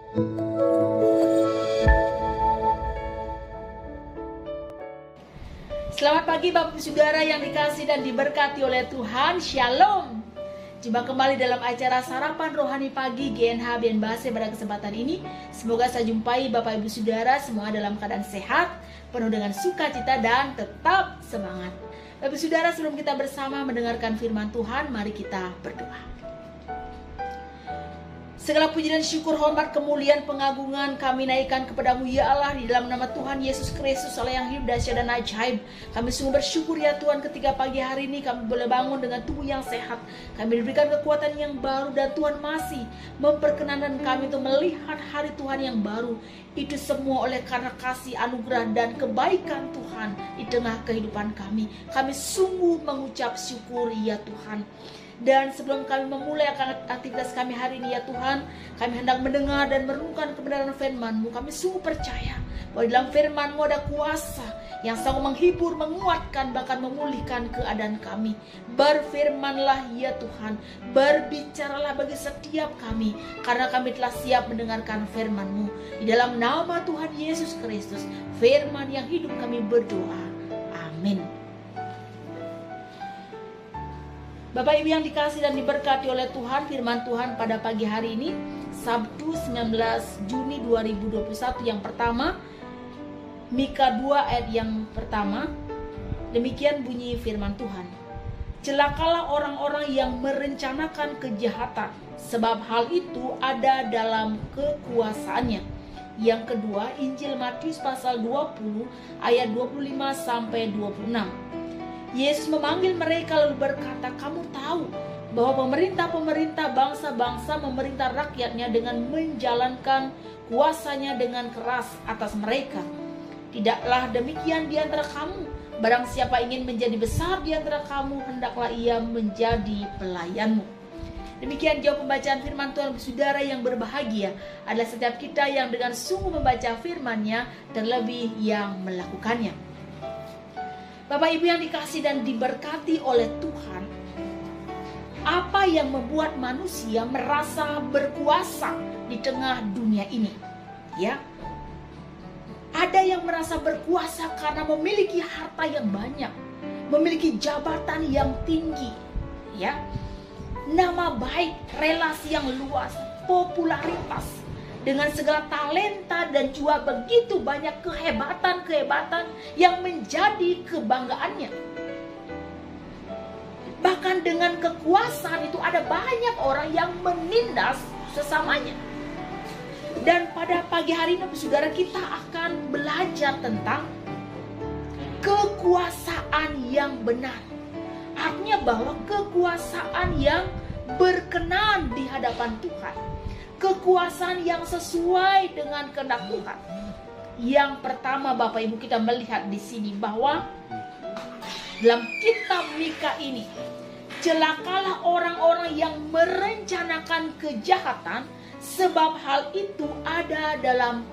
Selamat pagi Bapak Saudara yang dikasihi dan diberkati oleh Tuhan. Shalom. Jumpa kembali dalam acara Sarapan Rohani Pagi GNH BNBASE pada kesempatan ini. Semoga saya jumpai Bapak Ibu Saudara semua dalam keadaan sehat, penuh dengan sukacita dan tetap semangat. Bapak Ibu Saudara, sebelum kita bersama mendengarkan firman Tuhan, mari kita berdoa. Segala puji dan syukur, hormat, kemuliaan, pengagungan kami naikkan kepadamu ya Allah, di dalam nama Tuhan Yesus Kristus, Allah yang hidup, dahsyat dan ajaib. Kami sungguh bersyukur ya Tuhan, ketika pagi hari ini kami boleh bangun dengan tubuh yang sehat. Kami diberikan kekuatan yang baru, dan Tuhan masih memperkenankan kami untuk melihat hari Tuhan yang baru. Itu semua oleh karena kasih, anugerah dan kebaikan Tuhan di tengah kehidupan kami. Kami sungguh mengucap syukur ya Tuhan. Dan sebelum kami memulai aktivitas kami hari ini ya Tuhan, kami hendak mendengar dan merenungkan kebenaran firman-Mu. Kami sungguh percaya bahwa dalam firman-Mu ada kuasa yang sanggup menghibur, menguatkan, bahkan memulihkan keadaan kami. Berfirmanlah ya Tuhan, berbicaralah bagi setiap kami, karena kami telah siap mendengarkan firman-Mu. Di dalam nama Tuhan Yesus Kristus, firman yang hidup, kami berdoa. Amin. Bapak Ibu yang dikasihi dan diberkati oleh Tuhan, firman Tuhan pada pagi hari ini, Sabtu 19 Juni 2021 yang pertama, Mika 2 ayat yang pertama. Demikian bunyi firman Tuhan. Celakalah orang-orang yang merencanakan kejahatan, sebab hal itu ada dalam kekuasaannya. Yang kedua, Injil Matius pasal 20 ayat 25 sampai 26. Yesus memanggil mereka lalu berkata, kamu tahu bahwa pemerintah-pemerintah bangsa-bangsa memerintah rakyatnya dengan menjalankan kuasanya dengan keras atas mereka. Tidaklah demikian di antara kamu. Barang siapa ingin menjadi besar di antara kamu, hendaklah ia menjadi pelayanmu. Demikian jawab pembacaan firman Tuhan. Saudara yang berbahagia adalah setiap kita yang dengan sungguh membaca firman-Nya, terlebih yang melakukannya. Bapak Ibu yang dikasihi dan diberkati oleh Tuhan, apa yang membuat manusia merasa berkuasa di tengah dunia ini? Ya, ada yang merasa berkuasa karena memiliki harta yang banyak, memiliki jabatan yang tinggi, ya, nama baik, relasi yang luas, popularitas, dengan segala talenta dan juga begitu banyak kehebatan-kehebatan yang menjadi kebanggaannya. Bahkan dengan kekuasaan itu ada banyak orang yang menindas sesamanya. Dan pada pagi hari ini saudara, kita akan belajar tentang kekuasaan yang benar. Artinya bahwa kekuasaan yang berkenan di hadapan Tuhan. Kekuasaan yang sesuai dengan kehendak Tuhan. Yang pertama Bapak Ibu, kita melihat di sini bahwa dalam kitab Mika ini, celakalah orang-orang yang merencanakan kejahatan, sebab hal itu ada dalam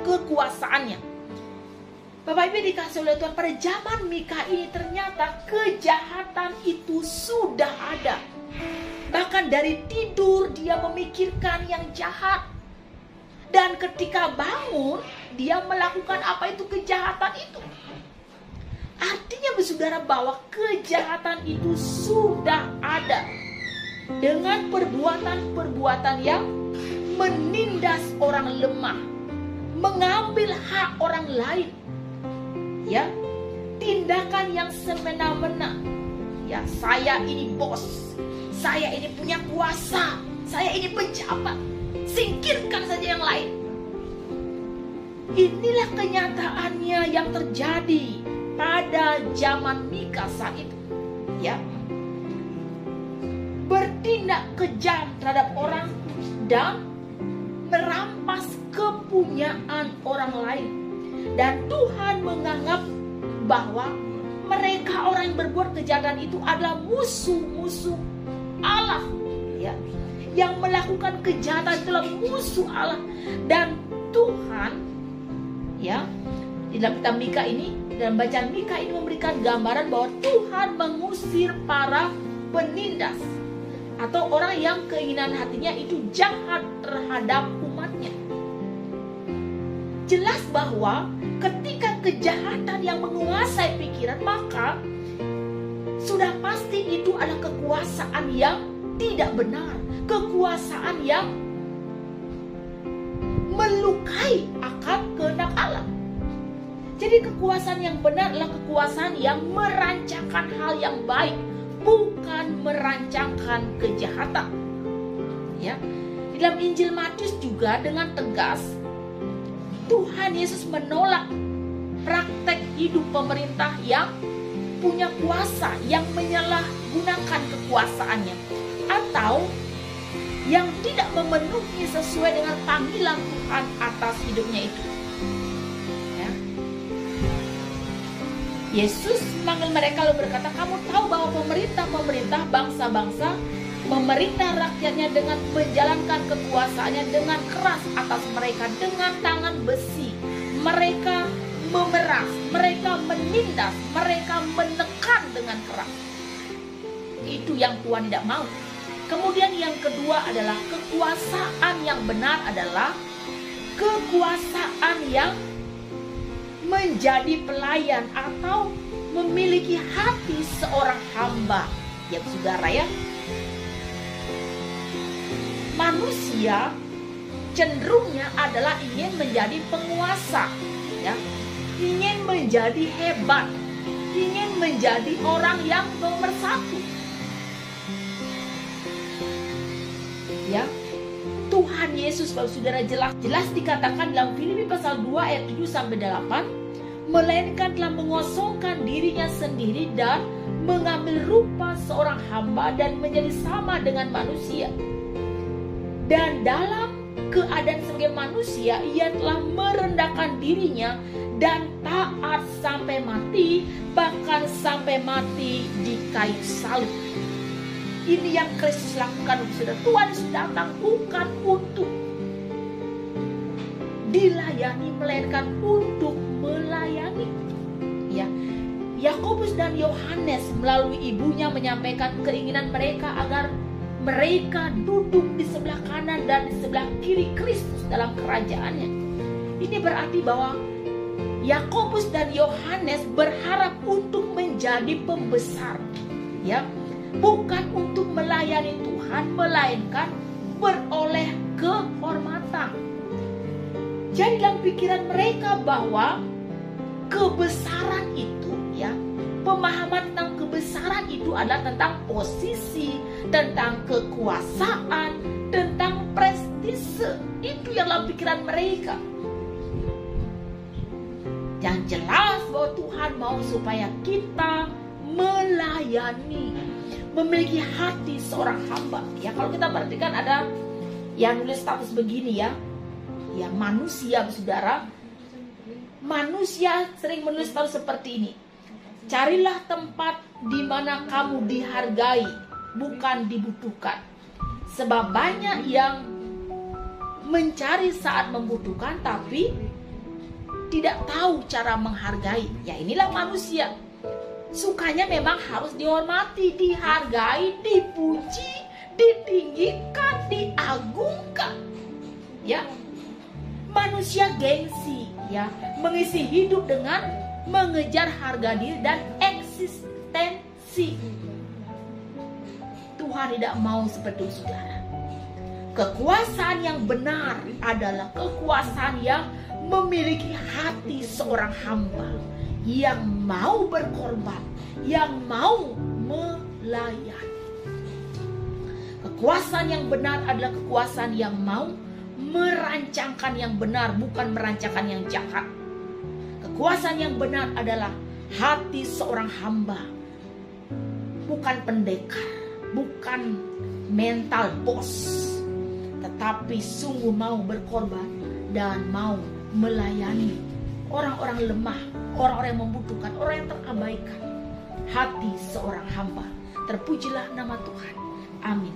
kekuasaannya. Bapak Ibu dikasih oleh Tuhan, pada zaman Mika ini ternyata kejahatan itu sudah ada. Bahkan dari tidur dia memikirkan yang jahat. Dan ketika bangun, dia melakukan apa itu kejahatan itu. Artinya saudara bahwa kejahatan itu sudah ada. Dengan perbuatan-perbuatan yang menindas orang lemah, mengambil hak orang lain. Ya, tindakan yang semena-mena. Ya, saya ini bos. Saya ini punya kuasa, saya ini pejabat, singkirkan saja yang lain. Inilah kenyataannya yang terjadi pada zaman Mika saat itu. Ya, bertindak kejam terhadap orang dan merampas kepunyaan orang lain. Dan Tuhan menganggap bahwa mereka orang yang berbuat kejahatan itu adalah musuh-musuh Allah, ya, yang melakukan kejahatan itulah musuh Allah. Dan Tuhan, ya, di dalam kitab Mika ini, dalam bacaan Mika ini memberikan gambaran bahwa Tuhan mengusir para penindas. atau orang yang keinginan hatinya itu jahat terhadap umatnya. Jelas bahwa ketika kejahatan yang menguasai pikiran, maka sudah pasti itu adalah kekuasaan yang tidak benar, kekuasaan yang melukai akan kehendak Allah. Jadi kekuasaan yang benar adalah kekuasaan yang merancangkan hal yang baik, bukan merancangkan kejahatan. Ya, di dalam Injil Matius juga dengan tegas Tuhan Yesus menolak praktek hidup pemerintah yang punya kuasa, yang menyalahgunakan kekuasaannya, atau yang tidak memenuhi sesuai dengan panggilan Tuhan atas hidupnya itu. Ya. Yesus memanggil mereka lalu berkata, kamu tahu bahwa pemerintah bangsa-bangsa memerintah rakyatnya dengan menjalankan kekuasaannya dengan keras atas mereka, dengan tangan besi. Mereka memeras, mereka menindas, mereka menekan dengan keras. Itu yang Tuhan tidak mau. Kemudian yang kedua adalah kekuasaan yang benar adalah kekuasaan yang menjadi pelayan atau memiliki hati seorang hamba. Ya saudara ya, manusia cenderungnya adalah ingin menjadi penguasa, ya, ingin menjadi hebat, ingin menjadi orang yang nomor satu. Ya, Tuhan Yesus, Bapak Saudara, jelas dikatakan dalam Filipi pasal 2 ayat 7 sampai 8, melainkan telah mengosongkan dirinya sendiri dan mengambil rupa seorang hamba dan menjadi sama dengan manusia. Dan dalam keadaan sebagai manusia, ia telah merendahkan dirinya dan taat sampai mati, bahkan sampai mati di kayu salib. Ini yang Kristus lakukan, saudara. Tuhan Yesus datang bukan untuk dilayani, melainkan untuk melayani. Ya, Yakobus dan Yohanes melalui ibunya menyampaikan keinginan mereka agar mereka duduk di sebelah kanan dan di sebelah kiri Kristus dalam kerajaannya. Ini berarti bahwa Yakobus dan Yohanes berharap untuk menjadi pembesar, ya, bukan untuk melayani Tuhan, melainkan beroleh kehormatan. Jadi dalam pikiran mereka bahwa kebesaran itu, ya, pemahaman tentang kebesaran itu adalah tentang posisi, tentang kekuasaan, tentang prestise. Itu yang dalam pikiran mereka. Yang jelas bahwa Tuhan mau supaya kita melayani, memiliki hati seorang hamba. Ya, kalau kita perhatikan ada yang nulis status begini, ya, ya, manusia, saudara, manusia sering menulis status seperti ini: carilah tempat di mana kamu dihargai, bukan dibutuhkan. Sebab banyak yang mencari saat membutuhkan, tapi tidak tahu cara menghargai. Ya, inilah manusia. Sukanya memang harus dihormati, dihargai, dipuji, ditinggikan, diagungkan. Ya, manusia gengsi, ya, mengisi hidup dengan mengejar harga diri dan eksistensi. Tuhan tidak mau seperti itu, saudara. Kekuasaan yang benar adalah kekuasaan yang memiliki hati seorang hamba, yang mau berkorban, yang mau melayani. Kekuasaan yang benar adalah kekuasaan yang mau merancangkan yang benar, bukan merancangkan yang jahat. Kekuasaan yang benar adalah hati seorang hamba, bukan pendekar, bukan mental bos, tetapi sungguh mau berkorban dan mau melayani orang-orang lemah, orang-orang yang membutuhkan, orang yang terabaikan. Hati seorang hamba. Terpujilah nama Tuhan. Amin.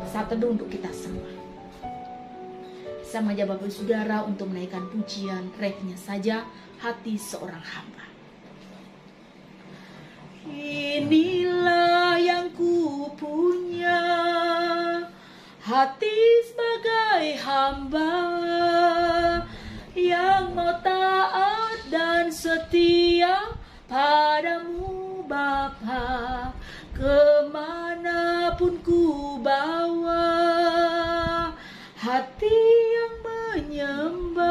Saat teduh untuk kita semua. Sama aja Bapak Saudara untuk menaikkan pujian, refnya saja, hati seorang hamba. Inilah yang ku punya, hati sebagai hamba yang mau taat dan setia padamu Bapa, kemanapun ku bawa hati yang menyembah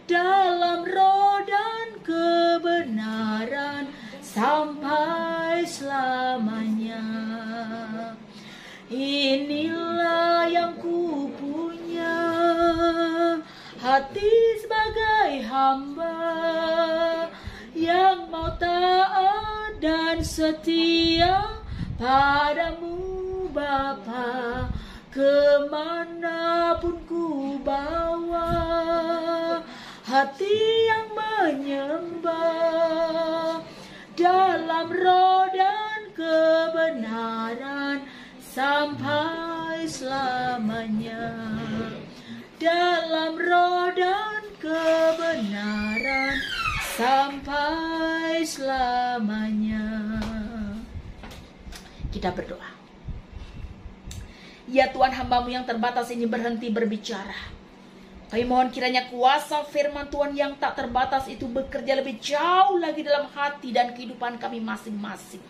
dalam roh dan kebenaran sampai selamanya. Inilah yang ku punya, hati sebagai hamba yang mau taat dan setia padamu Bapa, kemanapun ku bawa hati yang menyembah dalam roh dan kebenaran sampai selamanya. Dalam roh dan kebenaran sampai selamanya. Kita berdoa. Ya Tuhan, hamba-Mu yang terbatas ini berhenti berbicara. Kami mohon kiranya kuasa firman Tuhan yang tak terbatas itu bekerja lebih jauh lagi dalam hati dan kehidupan kami masing-masing.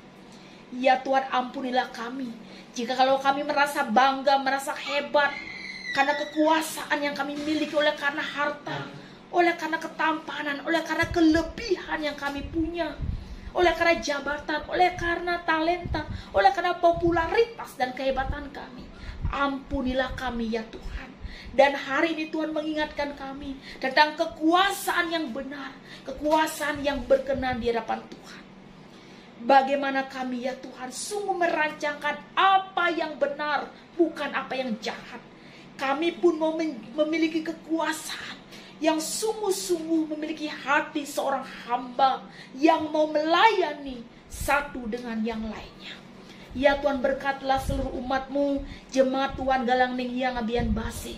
Ya Tuhan, ampunilah kami jika kalau kami merasa bangga, merasa hebat karena kekuasaan yang kami miliki, oleh karena harta, oleh karena ketampanan, oleh karena kelebihan yang kami punya, oleh karena jabatan, oleh karena talenta, oleh karena popularitas dan kehebatan kami. Ampunilah kami ya Tuhan. Dan hari ini Tuhan mengingatkan kami tentang kekuasaan yang benar, kekuasaan yang berkenan di hadapan Tuhan. Bagaimana kami ya Tuhan sungguh merancangkan apa yang benar, bukan apa yang jahat. Kami pun mau memiliki kekuasaan yang sungguh-sungguh memiliki hati seorang hamba yang mau melayani satu dengan yang lainnya. Ya Tuhan, berkatlah seluruh umat-Mu, jemaat Tuhan Galangning yang Abian Basi.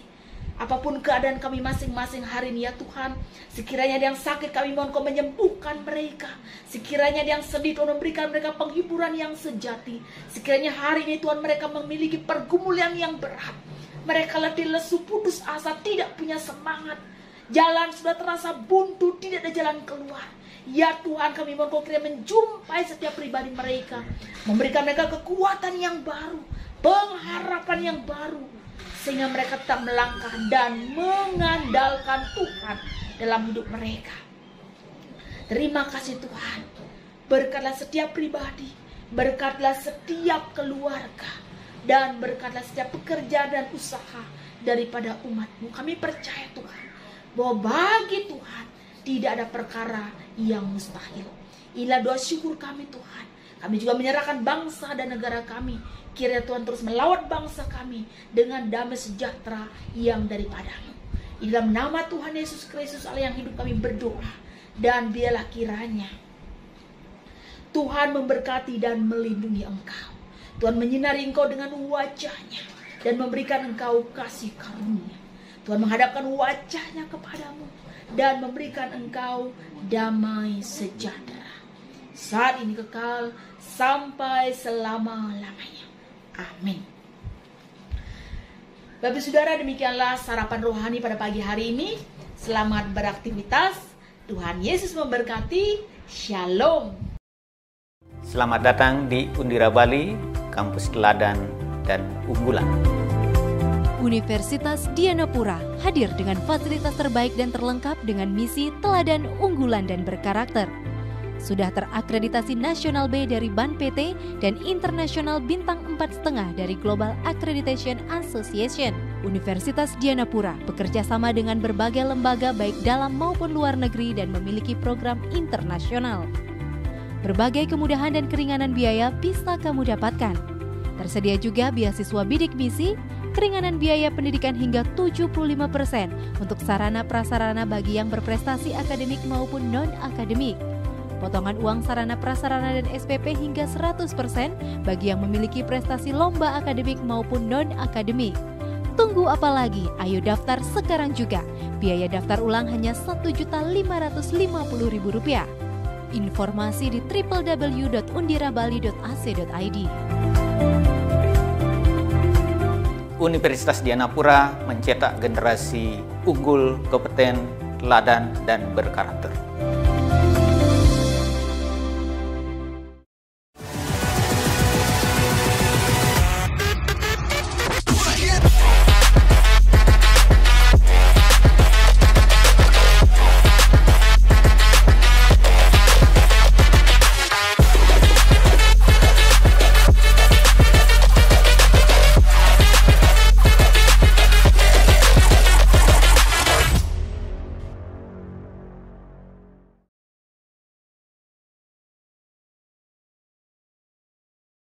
Apapun keadaan kami masing-masing hari ini ya Tuhan, sekiranya ada yang sakit kami mohon Kau menyembuhkan mereka. Sekiranya ada yang sedih Tuhan memberikan mereka penghiburan yang sejati. Sekiranya hari ini Tuhan mereka memiliki pergumulan yang berat, mereka letih lesu putus asa, tidak punya semangat, jalan sudah terasa buntu, tidak ada jalan keluar. Ya Tuhan, kami mohon Kau kiranya menjumpai setiap pribadi mereka, memberikan mereka kekuatan yang baru, pengharapan yang baru, sehingga mereka tetap melangkah dan mengandalkan Tuhan dalam hidup mereka. Terima kasih Tuhan. Berkatlah setiap pribadi, berkatlah setiap keluarga, dan berkatlah setiap pekerjaan dan usaha daripada umat-Mu. Kami percaya Tuhan, bahwa bagi Tuhan tidak ada perkara yang mustahil. Inilah doa syukur kami Tuhan. Kami juga menyerahkan bangsa dan negara kami. Kiranya Tuhan terus melawat bangsa kami dengan damai sejahtera yang daripada-Mu. Di dalam nama Tuhan Yesus Kristus Allah yang hidup kami berdoa. Dan biarlah kiranya Tuhan memberkati dan melindungi engkau. Tuhan menyinari engkau dengan wajah-Nya dan memberikan engkau kasih karunia. Tuhan menghadapkan wajah-Nya kepadamu dan memberikan engkau damai sejahtera, saat ini kekal sampai selama-lamanya. Amin. Bapak saudara, demikianlah sarapan rohani pada pagi hari ini. Selamat beraktivitas. Tuhan Yesus memberkati. Shalom. Selamat datang di Undira Bali, kampus teladan dan unggulan. Universitas Dianapura hadir dengan fasilitas terbaik dan terlengkap dengan misi teladan, unggulan, dan berkarakter. Sudah terakreditasi Nasional B dari BAN PT dan Internasional Bintang 4,5 dari Global Accreditation Association. Universitas Dianapura bekerja sama dengan berbagai lembaga baik dalam maupun luar negeri dan memiliki program internasional. Berbagai kemudahan dan keringanan biaya bisa kamu dapatkan. Tersedia juga beasiswa bidik misi, keringanan biaya pendidikan hingga 75% untuk sarana prasarana bagi yang berprestasi akademik maupun non-akademik. Potongan uang sarana prasarana dan SPP hingga 100% bagi yang memiliki prestasi lomba akademik maupun non-akademik. Tunggu apa lagi? Ayo daftar sekarang juga. Biaya daftar ulang hanya Rp1.550.000. Informasi di www.undirabali.ac.id. Universitas Dianapura mencetak generasi unggul, kompeten, teladan, dan berkarakter.